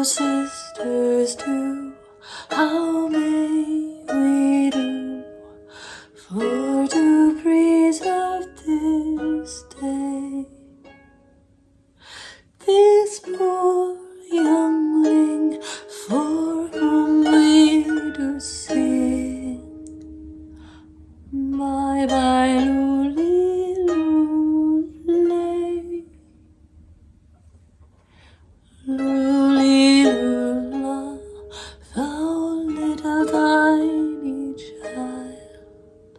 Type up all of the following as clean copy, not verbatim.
sisters do, how may we do for to preserve this day? This poor youngling for whom we do sing. Bye bye, luli lule, luli lula, thou little tiny child.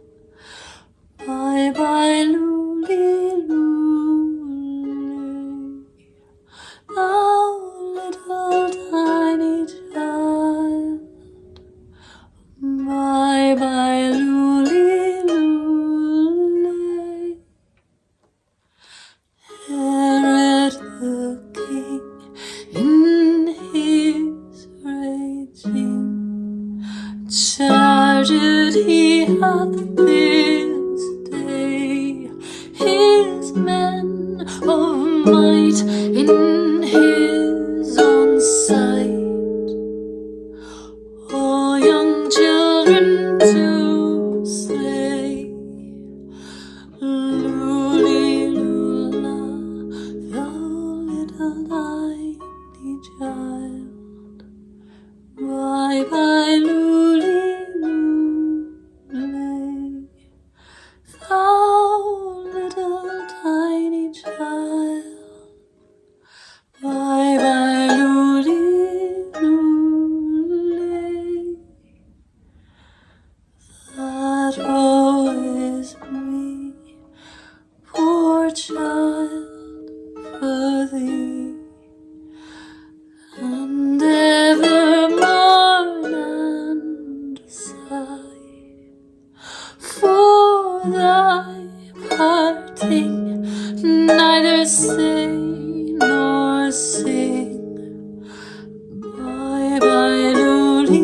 Bye bye, luli lule, thou little tiny child. Bye bye, luli lule. Herod the king in his raging charged he hath this day his men of might in his own sight. O young children to slay, luli lula, thou little tiny child. Bye bye, luli lule, thou little tiny child. Bye bye, luli lule. That woe is me, poor child, for thee, and ever mourn and sigh for thy parting, neither say nor sing. Bye bye, luli